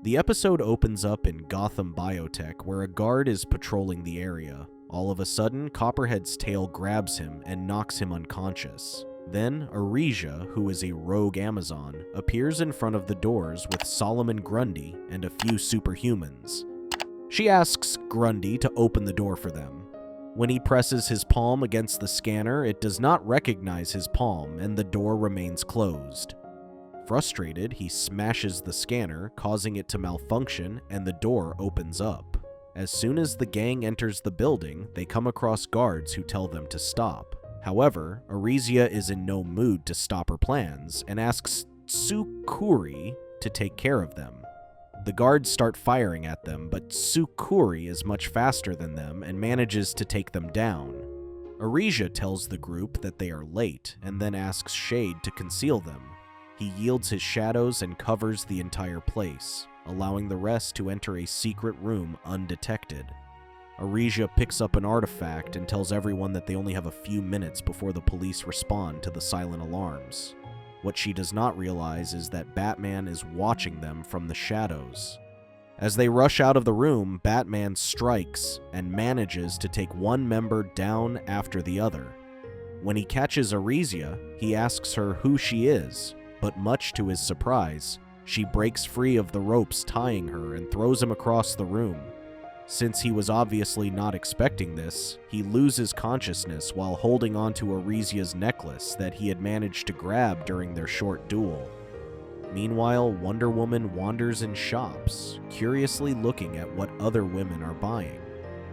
The episode opens up in Gotham Biotech, where a guard is patrolling the area. All of a sudden, Copperhead's tail grabs him and knocks him unconscious. Then, Arisia, who is a rogue Amazon, appears in front of the doors with Solomon Grundy and a few superhumans. She asks Grundy to open the door for them. When he presses his palm against the scanner, it does not recognize his palm and the door remains closed. Frustrated, he smashes the scanner, causing it to malfunction, and the door opens up. As soon as the gang enters the building, they come across guards who tell them to stop. However, Arisia is in no mood to stop her plans and asks Tsukuri to take care of them. The guards start firing at them, but Tsukuri is much faster than them and manages to take them down. Arisia tells the group that they are late and then asks Shade to conceal them. He yields his shadows and covers the entire place, allowing the rest to enter a secret room undetected. Arisia picks up an artifact and tells everyone that they only have a few minutes before the police respond to the silent alarms. What she does not realize is that Batman is watching them from the shadows. As they rush out of the room, Batman strikes and manages to take one member down after the other. When he catches Arisia, he asks her who she is, but much to his surprise, she breaks free of the ropes tying her and throws him across the room. Since he was obviously not expecting this, he loses consciousness while holding onto Arisia's necklace that he had managed to grab during their short duel. Meanwhile, Wonder Woman wanders in shops, curiously looking at what other women are buying.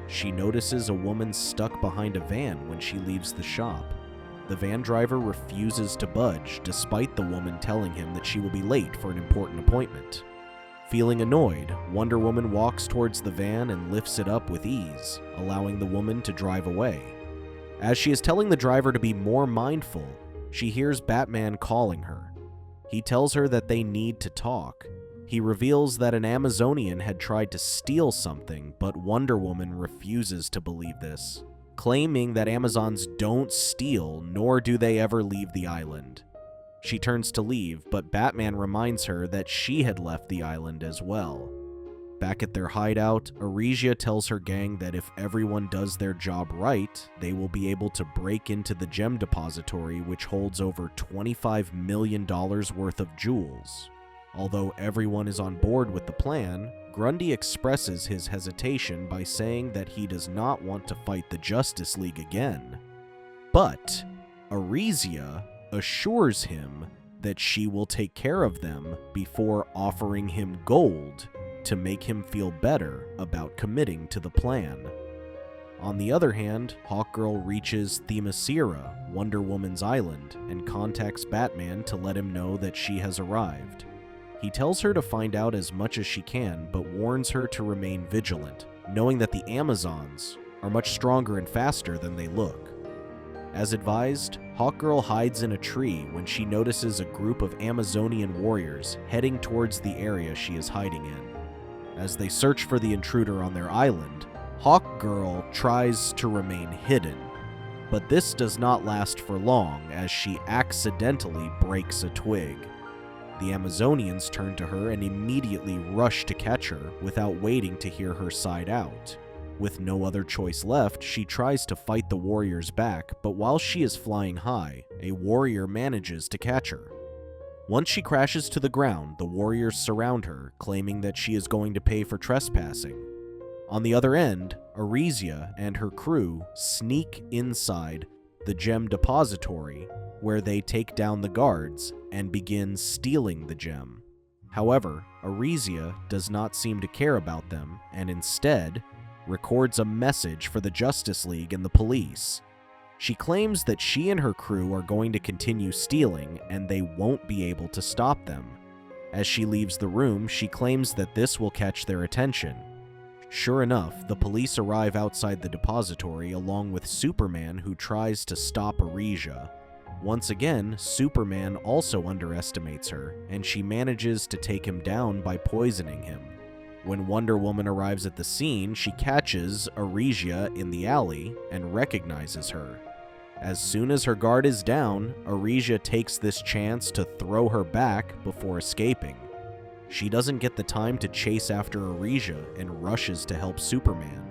She notices a woman stuck behind a van when she leaves the shop. The van driver refuses to budge, despite the woman telling him that she will be late for an important appointment. Feeling annoyed, Wonder Woman walks towards the van and lifts it up with ease, allowing the woman to drive away. As she is telling the driver to be more mindful, she hears Batman calling her. He tells her that they need to talk. He reveals that an Amazonian had tried to steal something, but Wonder Woman refuses to believe this, claiming that Amazons don't steal, nor do they ever leave the island. She turns to leave, but Batman reminds her that she had left the island as well. Back at their hideout, Arisia tells her gang that if everyone does their job right, they will be able to break into the gem depository, which holds over $25 million worth of jewels. Although everyone is on board with the plan, Grundy expresses his hesitation by saying that he does not want to fight the Justice League again. But Arisia assures him that she will take care of them before offering him gold to make him feel better about committing to the plan. On the other hand, Hawkgirl reaches Themyscira, Wonder Woman's island, and contacts Batman to let him know that she has arrived. He tells her to find out as much as she can, but warns her to remain vigilant, knowing that the Amazons are much stronger and faster than they look. As advised, Hawkgirl hides in a tree when she notices a group of Amazonian warriors heading towards the area she is hiding in. As they search for the intruder on their island, Hawkgirl tries to remain hidden, but this does not last for long as she accidentally breaks a twig. The Amazonians turn to her and immediately rush to catch her without waiting to hear her side out. With no other choice left, she tries to fight the warriors back, but while she is flying high, a warrior manages to catch her. Once she crashes to the ground, the warriors surround her, claiming that she is going to pay for trespassing. On the other end, Arisia and her crew sneak inside the gem depository, where they take down the guards and begin stealing the gem. However, Arisia does not seem to care about them, and instead records a message for the Justice League and the police. She claims that she and her crew are going to continue stealing and they won't be able to stop them. As she leaves the room, she claims that this will catch their attention. Sure enough, the police arrive outside the depository along with Superman, who tries to stop Arisia. Once again, Superman also underestimates her, and she manages to take him down by poisoning him. When Wonder Woman arrives at the scene, she catches Arisia in the alley and recognizes her. As soon as her guard is down, Arisia takes this chance to throw her back before escaping. She doesn't get the time to chase after Arisia and rushes to help Superman.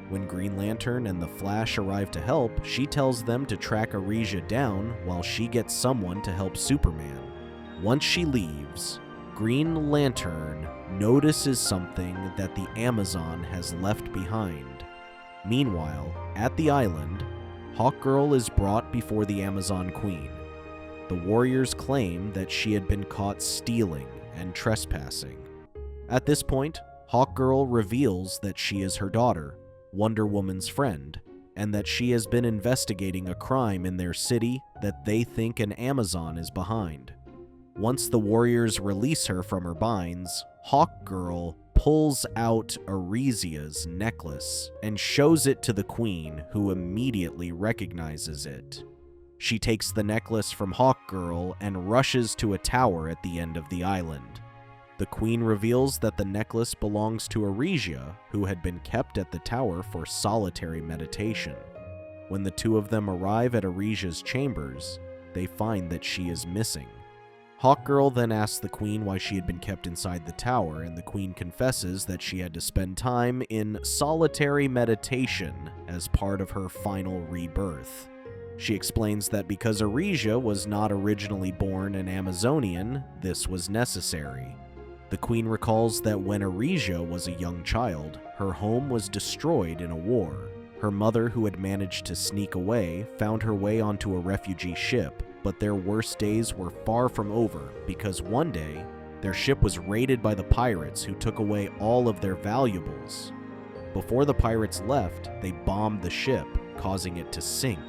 When Green Lantern and the Flash arrive to help, she tells them to track Arisia down while she gets someone to help Superman. Once she leaves, Green Lantern notices something that the Amazon has left behind. Meanwhile, at the island, Hawkgirl is brought before the Amazon Queen. The warriors claim that she had been caught stealing and trespassing. At this point, Hawkgirl reveals that she is her daughter, Wonder Woman's friend, and that she has been investigating a crime in their city that they think an Amazon is behind. Once the warriors release her from her binds, Hawkgirl pulls out Arisia's necklace and shows it to the Queen, who immediately recognizes it. She takes the necklace from Hawkgirl and rushes to a tower at the end of the island. The Queen reveals that the necklace belongs to Arisia, who had been kept at the tower for solitary meditation. When the two of them arrive at Arisia's chambers, they find that she is missing. Hawkgirl then asks the Queen why she had been kept inside the tower, and the Queen confesses that she had to spend time in solitary meditation as part of her final rebirth. She explains that because Arisia was not originally born an Amazonian, this was necessary. The Queen recalls that when Arisia was a young child, her home was destroyed in a war. Her mother, who had managed to sneak away, found her way onto a refugee ship, but their worst days were far from over because one day, their ship was raided by the pirates who took away all of their valuables. Before the pirates left, they bombed the ship, causing it to sink.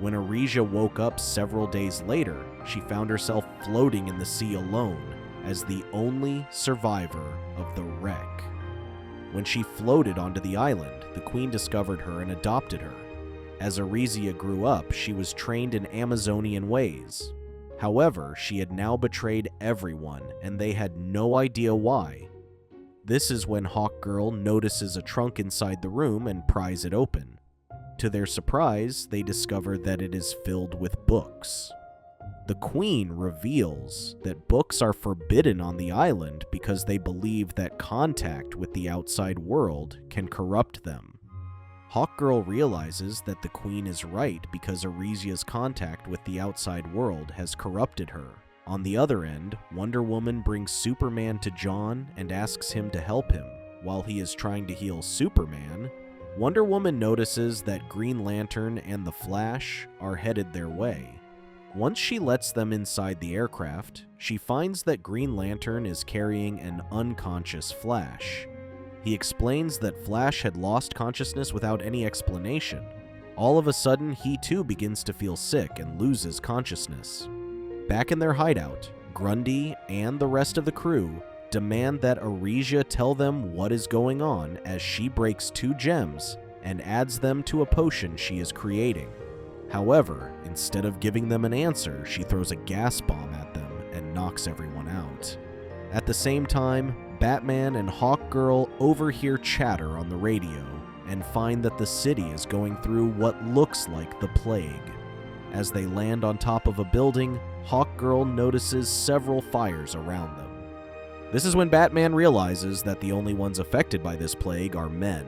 When Arisia woke up several days later, she found herself floating in the sea alone as the only survivor of the wreck. When she floated onto the island, the Queen discovered her and adopted her. As Arisia grew up, she was trained in Amazonian ways. However, she had now betrayed everyone, and they had no idea why. This is when Hawkgirl notices a trunk inside the room and pries it open. To their surprise, they discover that it is filled with books. The Queen reveals that books are forbidden on the island because they believe that contact with the outside world can corrupt them. Hawkgirl realizes that the Queen is right because Arisia's contact with the outside world has corrupted her. On the other end, Wonder Woman brings Superman to John and asks him to help him. While he is trying to heal Superman, Wonder Woman notices that Green Lantern and the Flash are headed their way. Once she lets them inside the aircraft, she finds that Green Lantern is carrying an unconscious Flash. He explains that Flash had lost consciousness without any explanation. All of a sudden, he too begins to feel sick and loses consciousness. Back in their hideout, Grundy and the rest of the crew demand that Arisia tell them what is going on as she breaks 2 gems and adds them to a potion she is creating. However, instead of giving them an answer, she throws a gas bomb at them and knocks everyone out. At the same time, Batman and Hawkgirl overhear chatter on the radio and find that the city is going through what looks like the plague. As they land on top of a building, Hawkgirl notices several fires around them. This is when Batman realizes that the only ones affected by this plague are men.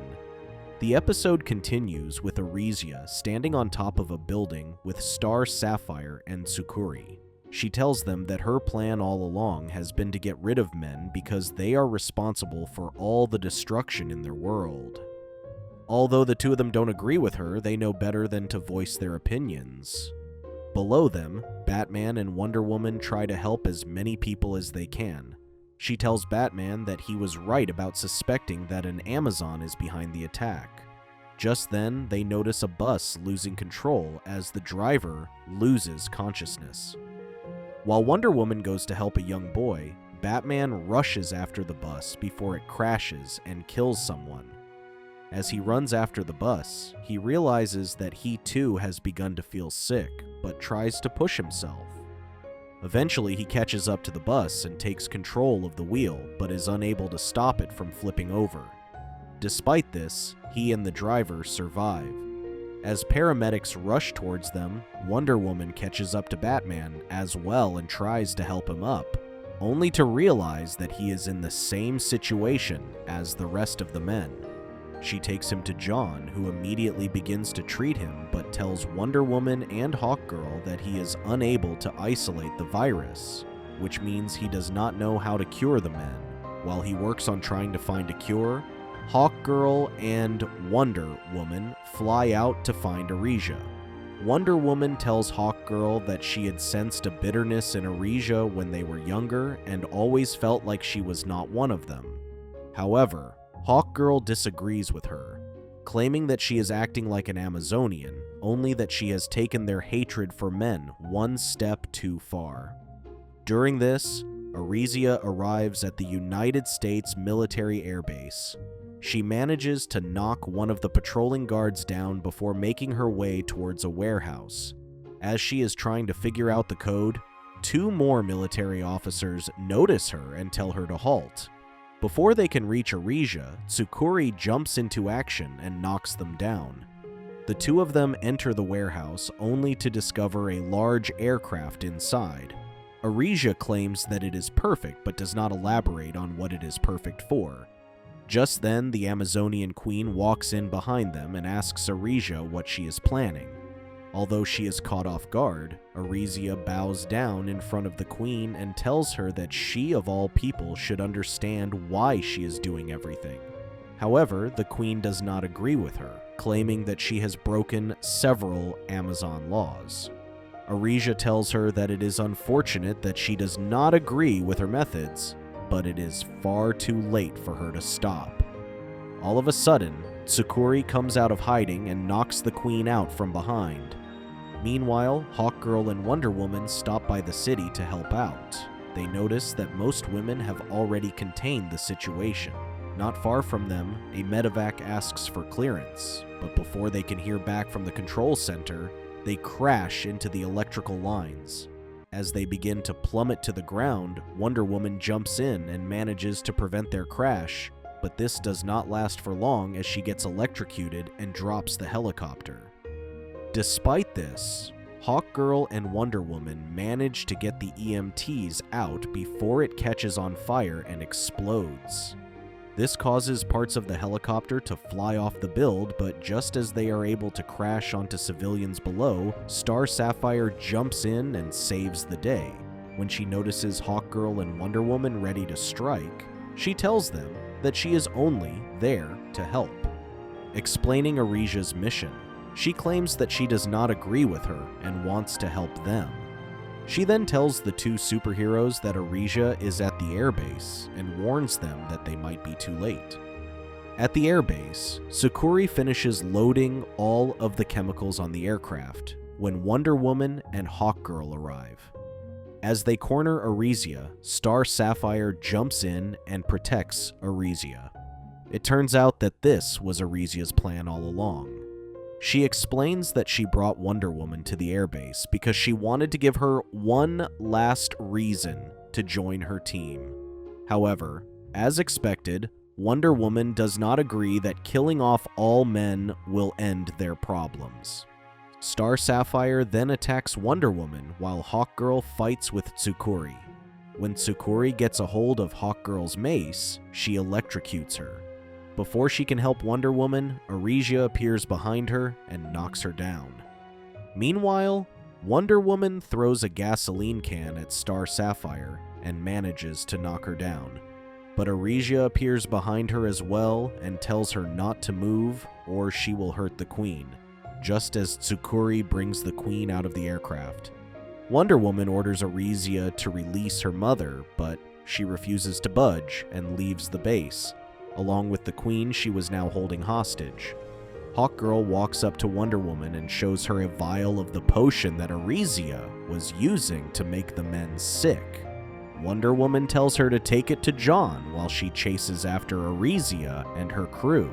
The episode continues with Arisia standing on top of a building with Star Sapphire and Sukuri. She tells them that her plan all along has been to get rid of men because they are responsible for all the destruction in their world. Although the two of them don't agree with her, they know better than to voice their opinions. Below them, Batman and Wonder Woman try to help as many people as they can. She tells Batman that he was right about suspecting that an Amazon is behind the attack. Just then, they notice a bus losing control as the driver loses consciousness. While Wonder Woman goes to help a young boy, Batman rushes after the bus before it crashes and kills someone. As he runs after the bus, he realizes that he too has begun to feel sick, but tries to push himself. Eventually, he catches up to the bus and takes control of the wheel, but is unable to stop it from flipping over. Despite this, he and the driver survive. As paramedics rush towards them, Wonder Woman catches up to Batman as well and tries to help him up, only to realize that he is in the same situation as the rest of the men. She takes him to John, who immediately begins to treat him, but tells Wonder Woman and Hawkgirl that he is unable to isolate the virus, which means he does not know how to cure the men. While he works on trying to find a cure, Hawkgirl and Wonder Woman fly out to find Arisia. Wonder Woman tells Hawkgirl that she had sensed a bitterness in Arisia when they were younger and always felt like she was not one of them. However, Hawkgirl disagrees with her, claiming that she is acting like an Amazonian, only that she has taken their hatred for men one step too far. During this, Arisia arrives at the United States Military Air Base. She manages to knock one of the patrolling guards down before making her way towards a warehouse. As she is trying to figure out the code, 2 more military officers notice her and tell her to halt. Before they can reach Arisia, Tsukuri jumps into action and knocks them down. The 2 of them enter the warehouse only to discover a large aircraft inside. Arisia claims that it is perfect but does not elaborate on what it is perfect for. Just then, the Amazonian queen walks in behind them and asks Arisia what she is planning. Although she is caught off guard, Arisia bows down in front of the queen and tells her that she of all people should understand why she is doing everything. However, the queen does not agree with her, claiming that she has broken several Amazon laws. Arisia tells her that it is unfortunate that she does not agree with her methods, but it is far too late for her to stop. All of a sudden, Tsukuri comes out of hiding and knocks the queen out from behind. Meanwhile, Hawkgirl and Wonder Woman stop by the city to help out. They notice that most women have already contained the situation. Not far from them, a medevac asks for clearance, but before they can hear back from the control center, they crash into the electrical lines. As they begin to plummet to the ground, Wonder Woman jumps in and manages to prevent their crash, but this does not last for long as she gets electrocuted and drops the helicopter. Despite this, Hawkgirl and Wonder Woman manage to get the EMTs out before it catches on fire and explodes. This causes parts of the helicopter to fly off the build, but just as they are able to crash onto civilians below, Star Sapphire jumps in and saves the day. When she notices Hawkgirl and Wonder Woman ready to strike, she tells them that she is only there to help. Explaining Arisia's mission, she claims that she does not agree with her and wants to help them. She then tells the 2 superheroes that Arisia is at the airbase and warns them that they might be too late. At the airbase, Tsukuri finishes loading all of the chemicals on the aircraft when Wonder Woman and Hawkgirl arrive. As they corner Arisia, Star Sapphire jumps in and protects Arisia. It turns out that this was Arisia's plan all along. She explains that she brought Wonder Woman to the airbase because she wanted to give her one last reason to join her team. However, as expected, Wonder Woman does not agree that killing off all men will end their problems. Star Sapphire then attacks Wonder Woman while Hawkgirl fights with Tsukuri. When Tsukuri gets a hold of Hawkgirl's mace, she electrocutes her. Before she can help Wonder Woman, Arisia appears behind her and knocks her down. Meanwhile, Wonder Woman throws a gasoline can at Star Sapphire and manages to knock her down. But Arisia appears behind her as well and tells her not to move or she will hurt the Queen, just as Tsukuri brings the Queen out of the aircraft. Wonder Woman orders Arisia to release her mother, but she refuses to budge and leaves the base, along with the Queen she was now holding hostage. Hawkgirl walks up to Wonder Woman and shows her a vial of the potion that Arisia was using to make the men sick. Wonder Woman tells her to take it to John while she chases after Arisia and her crew.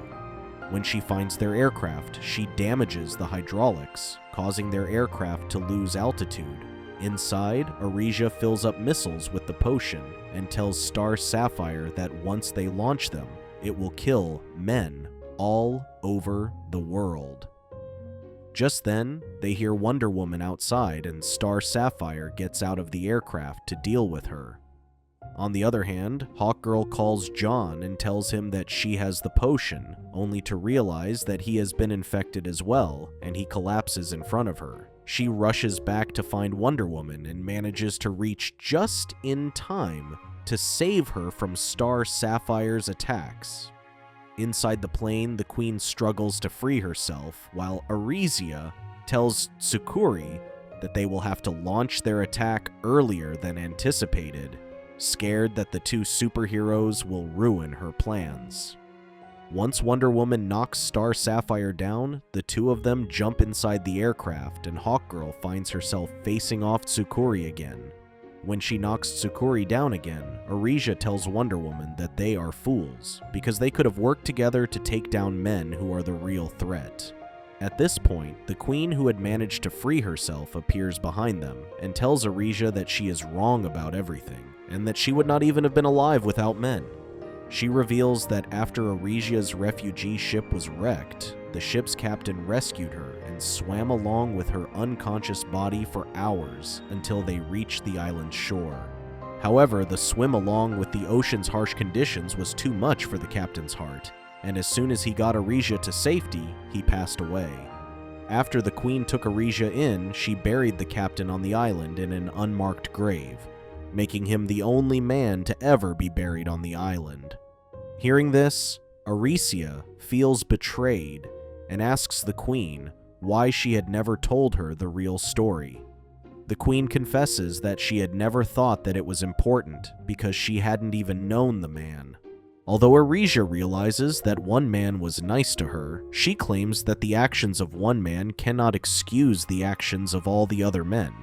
When she finds their aircraft, she damages the hydraulics, causing their aircraft to lose altitude. Inside, Arisia fills up missiles with the potion and tells Star Sapphire that once they launch them, it will kill men all over the world. Just then, they hear Wonder Woman outside and Star Sapphire gets out of the aircraft to deal with her. On the other hand, Hawkgirl calls John and tells him that she has the potion, only to realize that he has been infected as well, and he collapses in front of her. She rushes back to find Wonder Woman and manages to reach just in time to save her from Star Sapphire's attacks. Inside the plane, the Queen struggles to free herself, while Arisia tells Tsukuri that they will have to launch their attack earlier than anticipated, scared that the two superheroes will ruin her plans. Once Wonder Woman knocks Star Sapphire down, the two of them jump inside the aircraft, and Hawkgirl finds herself facing off Tsukuri again. When she knocks Tsukuri down again, Arisia tells Wonder Woman that they are fools, because they could have worked together to take down men who are the real threat. At this point, the Queen, who had managed to free herself, appears behind them, and tells Arisia that she is wrong about everything, and that she would not even have been alive without men. She reveals that after Arisia's refugee ship was wrecked, the ship's captain rescued her and swam along with her unconscious body for hours until they reached the island's shore. However, the swim along with the ocean's harsh conditions was too much for the captain's heart, and as soon as he got Arisia to safety, he passed away. After the Queen took Arisia in, she buried the captain on the island in an unmarked grave, making him the only man to ever be buried on the island. Hearing this, Arisia feels betrayed and asks the Queen why she had never told her the real story. The Queen confesses that she had never thought that it was important because she hadn't even known the man. Although Arisia realizes that one man was nice to her, she claims that the actions of one man cannot excuse the actions of all the other men.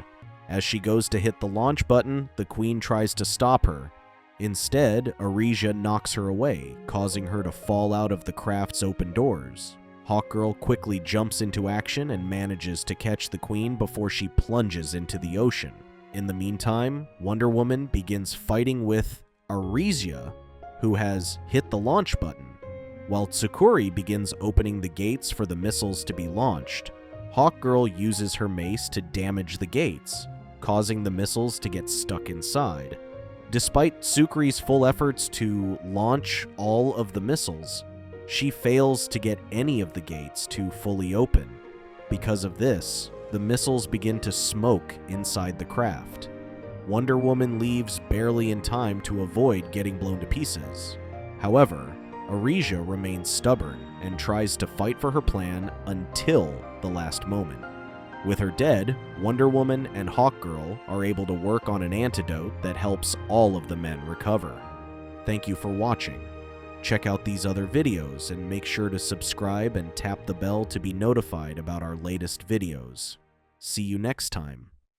As she goes to hit the launch button, the Queen tries to stop her. Instead, Arisia knocks her away, causing her to fall out of the craft's open doors. Hawkgirl quickly jumps into action and manages to catch the Queen before she plunges into the ocean. In the meantime, Wonder Woman begins fighting with Arisia, who has hit the launch button, while Tsukuri begins opening the gates for the missiles to be launched. Hawkgirl uses her mace to damage the gates, causing the missiles to get stuck inside. Despite Tsukuri's full efforts to launch all of the missiles, she fails to get any of the gates to fully open. Because of this, the missiles begin to smoke inside the craft. Wonder Woman leaves barely in time to avoid getting blown to pieces. However, Arisia remains stubborn and tries to fight for her plan until the last moment. With her dead, Wonder Woman and Hawkgirl are able to work on an antidote that helps all of the men recover. Thank you for watching. Check out these other videos and make sure to subscribe and tap the bell to be notified about our latest videos. See you next time.